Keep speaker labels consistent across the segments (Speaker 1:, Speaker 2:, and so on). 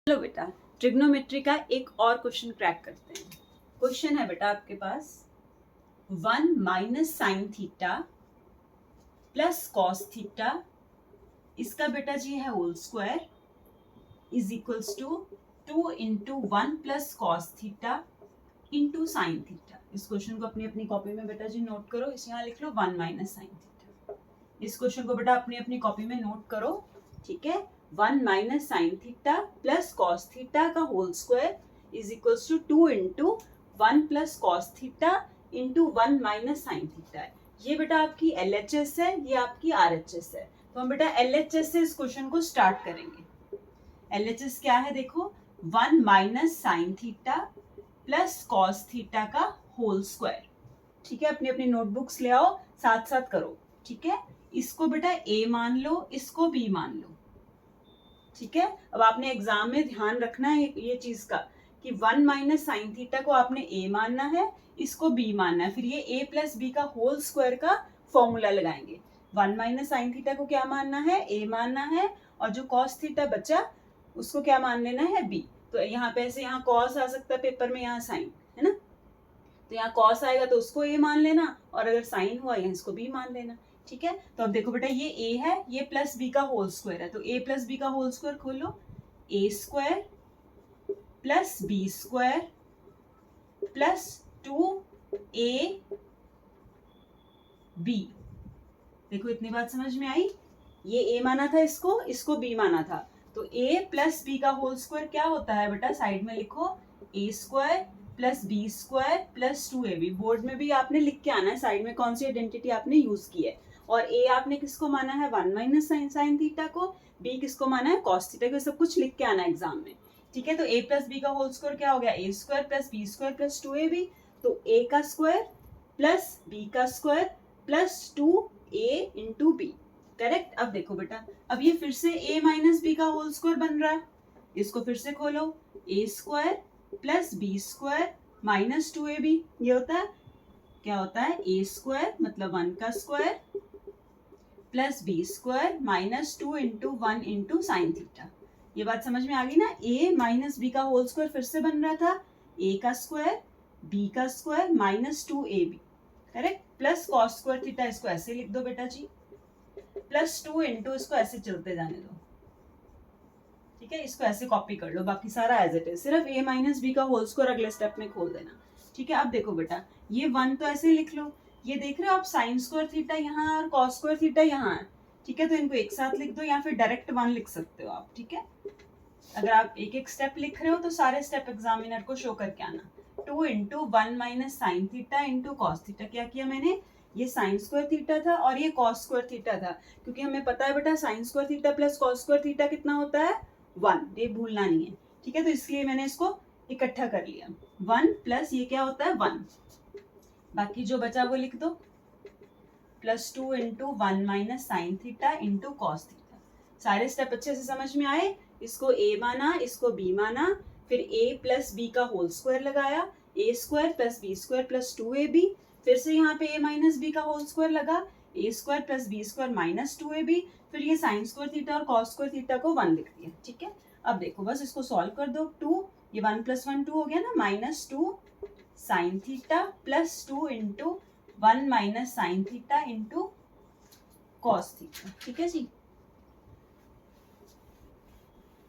Speaker 1: चलो बेटा, ट्रिग्नोमेट्री का एक और क्वेश्चन क्रैक करते हैं। क्वेश्चन है बेटा आपके पास 1 minus sine theta plus cos theta, इसका बेटा जी है whole square is equals to 2 into 1 plus cos theta into sine theta. इस क्वेश्चन को अपनी अपनी कॉपी में बेटा जी नोट करो। इस यहाँ लिख लो 1 माइनस साइन थीटा। इस क्वेश्चन को बेटा अपनी अपनी कॉपी में नोट करो, ठीक है। 1 minus sine theta plus cos theta का whole square is equals to 2 into 1 plus cos theta into 1 minus sine theta है। ये बेटा आपकी LHS है, ये आपकी RHS है। तो हम बेटा LHS से इस क्वेश्चन को स्टार्ट करेंगे। LHS क्या है देखो, 1 minus sine theta plus cos theta का होल स्क्वायर, ठीक है। अपनी अपनी नोटबुक्स ले आओ, साथ साथ करो, ठीक है। इसको बेटा A मान लो, इसको B मान लो, ठीक है। अब आपने एग्जाम में ध्यान रखना है ये चीज का कि 1 माइनस साइन थीटा को आपने A मानना है, इसको B मानना है। फिर ये A प्लस B का होल स्क्वायर का फॉर्मूला लगाएंगे। 1 माइनस साइन थीटा को क्या मानना है, A मानना है, और जो कॉस थीटा बचा उसको क्या मान लेना है, B। तो यहाँ पे ऐसे यहाँ कॉस आ सकता है पेपर में, यहाँ साइन है ना, तो यहाँ कॉस आएगा तो उसको A मान लेना, और अगर साइन हुआ यहाँ इसको B मान लेना, ठीक है। तो अब देखो बेटा ये A है, ये प्लस B का होल स्क्वायर है, तो A प्लस B का होल स्क्वायर खोलो, A square plus B square plus 2AB। देखो इतनी बात समझ में आई। ये A माना था, इसको इसको B माना था, तो A प्लस B का होल स्क्वायर क्या होता है बेटा, साइड में लिखो A square plus B square plus 2AB। Board में भी आपने लिख के आना है साइड में कौन सी आइडेंटिटी आपने यूज की है। और A आपने किसको माना है, 1 माइनस साइन थीटा को, B किसको माना है, कॉस थीटा को। सब कुछ लिख के आना है एग्जाम में, ठीक है। तो A प्लस B का होल स्क्वायर क्या हो गया, A square plus B square plus 2AB। तो A का स्क्वायर प्लस B का square plus 2A into B, correct. अब देखो बेटा, अब ये फिर से A माइनस B का होल स्क्वायर बन रहा है, इसको फिर से खोलो, A square plus B square minus 2AB। ये होता है क्या होता है, A स्क्वायर मतलब 1 का square plus B square minus 2 into 1 into sine theta. ये बात समझ में आ गई ना। A माइनस B का होल स्क्वायर फिर से बन रहा था, A का स्क्वायर B का square minus 2AB, correct, plus cos square theta. इसको ऐसे लिख दो बेटा जी, प्लस 2 इंटू, इसको ऐसे चलते जाने दो, ठीक है। इसको ऐसे कॉपी कर लो, बाकी सारा एज इट इज, सिर्फ A माइनस B का होल स्क्वायर अगले स्टेप में खोल देना, ठीक है। अब देखो बेटा, ये 1 तो ऐसे लिख लो, ये देख रहे हो आप साइन स्क्वायर थीटा यहाँ और कॉस स्क्वायर थीटा यहाँ है, ठीक है। तो इनको एक साथ लिख दो, या फिर डायरेक्ट 1 लिख सकते हो आप, ठीक है। अगर आप एक एक स्टेप लिख रहे हो तो सारे स्टेप एग्जामिनर को शो करके आना। 2 into 1 minus sine theta into cos theta. क्या किया मैंने, ये साइन स्क्वायर थीटा था और ये कॉस स्क्वायर थीटा था, क्योंकि हमें पता है बेटा sine square theta plus cos square theta कितना होता है, 1, ये भूलना नहीं है, ठीक है। तो इसलिए मैंने इसको इकट्ठा कर लिया, 1 प्लस ये क्या होता है 1, बाकी जो बचा वो लिख दो, plus 2 into 1 minus sine theta into cos theta. सारे स्टेप अच्छे से समझ में आए। इसको A माना, इसको B माना, फिर A प्लस B का होल स्क्वायर लगाया, A square plus B square plus 2AB। फिर से यहाँ पे A माइनस B का होल स्क्वायर लगा, A square plus B square minus 2AB। फिर ये साइन स्क्वायर थीटा और कॉस स्क्वायर थीटा को 1 लिख दिया, ठीक है। अब देखो बस इसको सॉल्व कर दो, 2, ये 1 प्लस 1 2 हो गया ना, minus 2 sign theta plus 2 into 1 minus sine theta into cos theta, ठीक है जी।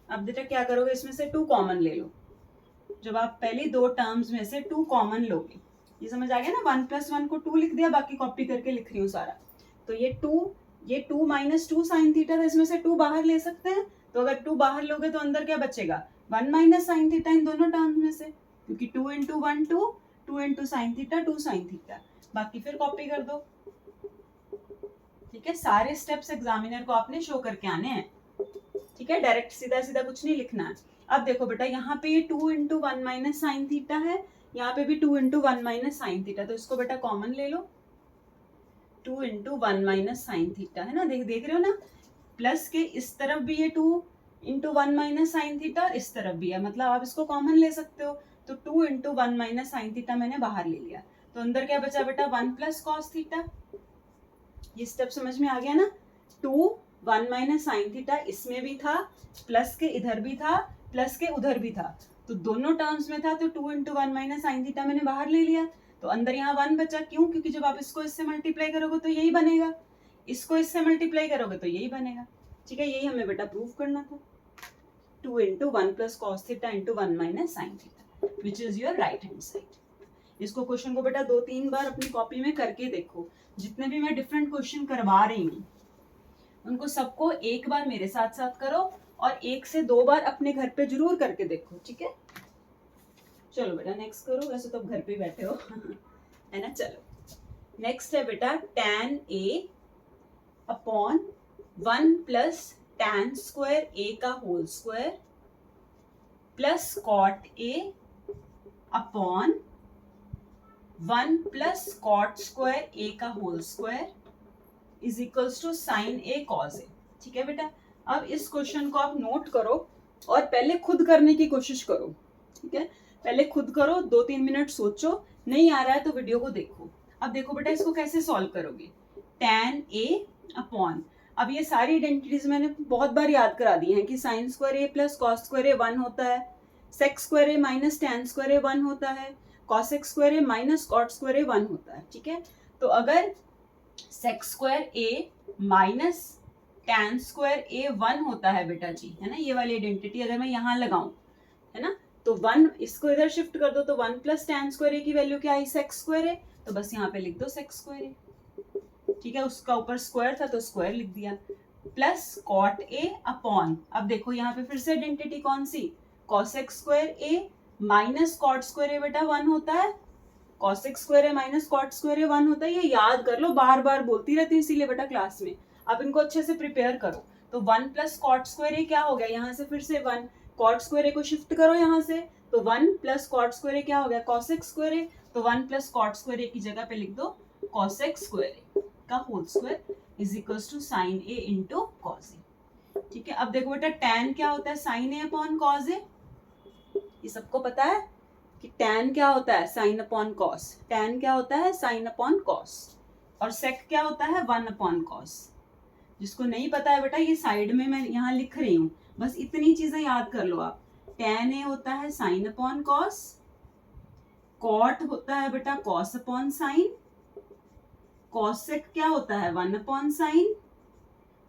Speaker 1: अब बेटा क्या करोगे, इसमें से 2 कॉमन ले लो। जब आप पहली 2 टर्म्स में से 2 कॉमन लोगे, ये समझ आ गया ना, 1 प्लस 1 को 2 लिख दिया, बाकी कॉपी करके लिख रही हूँ सारा। तो ये 2 माइनस 2 साइन थीटा था, इसमें से 2 बाहर ले सकते हैं। तो अगर 2 बाहर लोगे तो अंदर क्या बचेगा, 1 माइनस साइन थीटा इन दोनों टर्म्स में से, क्योंकि 2 into 1 2 into sine theta 2 sine theta, बाकी फिर कॉपी कर दो, ठीक है। सारे स्टेप्स एग्जामिनर को आपने शो करके आने हैं, ठीक है। डायरेक्ट सीधा सीधा कुछ नहीं लिखना है। अब देखो बेटा, यहाँ पे ये 2 इंटू 1 माइनस साइन थीटा है, यहाँ पे भी 2 इंटू 1 माइनस साइन थीटा, तो इसको बेटा कॉमन ले लो, 2 इंटू 1 माइनस साइन थीटा है ना, देख रहे हो ना। प्लस के इस तरफ भी ये 2 इंटू 1 माइनस साइन थीटा और इस तरफ भी है, मतलब आप इसको कॉमन ले सकते हो। तो 2 इंटू 1 माइनस साइन थीटा मैंने बाहर ले लिया, तो अंदर क्या बचा बेटा, 1 प्लस कॉस थीटा। ये स्टेप समझ में आ गया ना। 2 1 माइनस साइन थीटा इसमें भी था, प्लस के इधर भी था, प्लस के उधर भी था, तो दोनों टर्म्स में था, तो 2 इंटू 1 माइनस साइन थीटा मैंने बाहर ले लिया, तो अंदर यहाँ 1 बचा। क्यों? क्योंकि जब आप इसको इससे मल्टीप्लाई करोगे तो यही बनेगा, इसको इससे मल्टीप्लाई करोगे तो यही बनेगा। ठीक है, यही हमें बेटा प्रूव करना था। 2 into 1 plus cos theta into 1 minus sine theta which is your right hand side. इसको क्वेश्चन को बेटा 2-3 बार अपनी कॉपी में करके देखो। जितने भी मैं डिफरेंट क्वेश्चन करवा रही हूँ उनको सबको एक बार मेरे साथ साथ करो और 1 से 2 बार अपने घर पे जरूर करके देखो। ठीक है, चलो बेटा नेक्स्ट करो। वैसे तो घर पे बैठे हो है ना। चलो नेक्स्ट है बेटा tan a upon 1 plus tan square a का whole square plus cot a upon 1 plus cot square a का whole square is equals to sine a cos a। ठीक है बेटा, अब इस क्वेश्चन को आप नोट करो और पहले खुद करने की कोशिश करो। ठीक है, पहले खुद करो, 2-3 मिनट सोचो, नहीं आ रहा है तो वीडियो को देखो। अब देखो बेटा इसको कैसे सॉल्व करोगे। tan a अपॉन, अब ये सारी आइडेंटिटीज मैंने बहुत बार याद करा दी हैं कि sine square a plus cos square a 1 होता है, sec square a minus tan square a 1 होता है, cosec square a minus cot square a 1 होता है। ठीक है, तो अगर sec square a minus tan square a 1 होता है बेटा जी, है ना, ये वाली आइडेंटिटी अगर मैं यहाँ लगाऊं, है ना, तो 1 इसको इधर शिफ्ट कर दो तो 1 प्लस टैन स्क्वायर a की वैल्यू क्या आई, सेक स्क्वायर a, तो बस यहाँ पे लिख दो सेक स्क्वायर a। ठीक है, उसका ऊपर स्क्वायर था तो स्क्वायर लिख दिया, प्लस कॉट a अपॉन, अब देखो यहाँ पे फिर से आइडेंटिटी कौन सी, cosec square a minus cot square a बेटा 1 होता है, cosec square a minus cot square a 1 होता है। ये याद कर लो, बार बार बोलती रहती हूँ इसीलिए बेटा क्लास में, आप इनको अच्छे से प्रिपेयर करो। तो 1 प्लस कॉट स्क्वायर a क्या हो गया, यहाँ से फिर से 1, कॉट स्क्वायर a को शिफ्ट करो यहाँ से, तो 1 प्लस कॉट स्क्वायर a क्या हो गया, कॉसेक स्क्वायर a, तो 1 प्लस कॉट स्क्वायर a की जगह पे लिख दो कॉसेक स्क्वायर a का whole square is equals to sine a into cos a। ठीक है, अब देखो बेटा tan क्या होता है, sine a upon cos a, ये सबको पता है कि tan क्या होता है, साइन अपॉन कॉस, tan क्या होता है, साइन अपॉन कॉस, और sec क्या होता है, 1 अपॉन कॉस। जिसको नहीं पता है बेटा ये साइड में मैं यहाँ लिख रही हूँ, बस इतनी चीजें याद कर लो आप। tan a होता है साइन अपॉन कॉस, cot होता है बेटा कॉस अपॉन साइन, cosec क्या होता है 1 अपॉन साइन,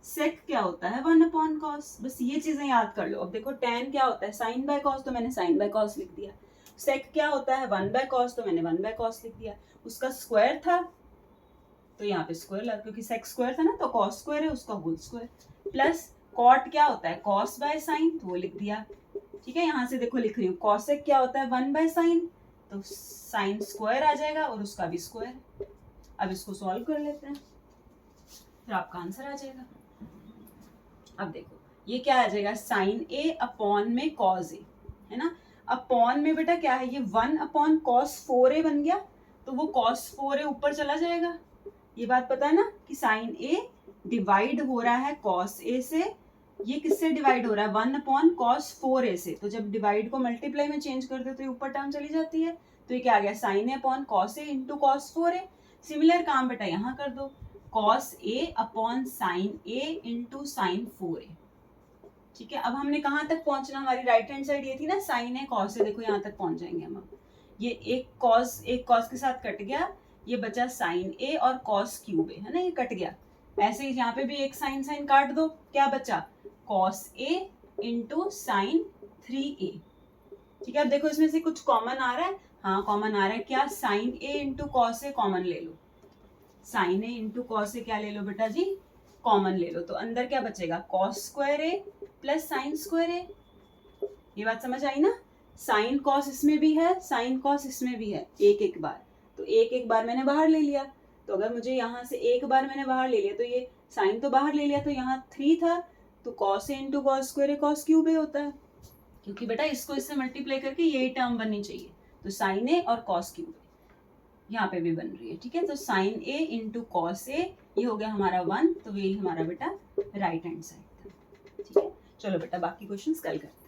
Speaker 1: sec क्या होता है 1 अपॉन कॉस। बस ये चीजें याद कर लो। अब देखो tan क्या होता है, साइन बाय कॉस, तो मैंने साइन बाय कॉस लिख दिया, sec क्या होता है 1 बाय कॉस, तो मैंने 1 बाय कॉस लिख दिया, उसका स्क्वायर था तो यहाँ पे स्क्वायर लगा, क्योंकि sec स्क्वायर था ना तो cos स्क्वायर है, उसका होल स्क्वायर, प्लस cot क्या होता है cos बाय साइन, तो वो लिख दिया। ठीक है, यहाँ से देखो लिख रही हूँ, cosec क्या होता है 1 बाय साइन, तो साइन स्क्वायर आ जाएगा और उसका भी स्क्वायर। अब इसको सॉल्व कर लेते हैं, फिर आपका आंसर आ जाएगा। अब देखो ये क्या आ जाएगा, साइन a अपॉन में cos a, है ना, अपॉन में बेटा क्या है, ये 1 अपॉन cos 4a बन गया, तो वो cos 4a ऊपर चला जाएगा। ये बात पता है ना कि साइन a डिवाइड हो रहा है cos a से, ये किससे डिवाइड हो रहा है 1 अपॉन cos 4a से, तो जब डिवाइड को मल्टीप्लाई में चेंज कर दो तो ये ऊपर टर्म चली जाती है, तो ये क्या आ गया sine a upon cos a into cos 4a। Similar काम बेटा यहाँ कर दो, cos a upon sine a into sine 4a। ठीक है, अब हमने कहाँ तक पहुंचना, हमारी राइट हैंड साइड ये थी ना साइन a cos a, देखो यहाँ तक पहुंच जाएंगे हम। ये एक cos के साथ कट गया, ये बचा साइन a और cos क्यूब a, है ना, ये कट गया। ऐसे ही यहाँ पे भी एक साइन साइन काट दो, क्या बचा cos a into sign 3a। ठीक है, अब देखो इसमें से कुछ कॉमन आ रहा है, हाँ कॉमन आ रहा है, क्या sine a into cos a common ले लो, sine a into cos a क्या ले लो बेटा जी, कॉमन ले लो, तो अंदर क्या बचेगा cos square a plus sign square a। ये बात समझ आई ना, साइन कॉस इसमें भी है, साइन कॉस इसमें भी है, एक एक बार, तो एक एक बार मैंने बाहर ले लिया, तो अगर मुझे यहाँ से एक बार मैंने बाहर ले लिया तो ये साइन तो बाहर ले लिया, तो यहाँ 3 था, तो cos a into cos square a cos cube a होता है, क्योंकि बेटा इसको इससे मल्टीप्लाई करके यही टर्म बननी चाहिए, तो साइन a और cos क्यूब a यहाँ पे भी बन रही है। ठीक है, तो sine a into cos a ये हो गया हमारा 1, तो यही हमारा बेटा राइट हैंड साइड था। ठीक है, चलो बेटा बाकी क्वेश्चंस कल करते हैं।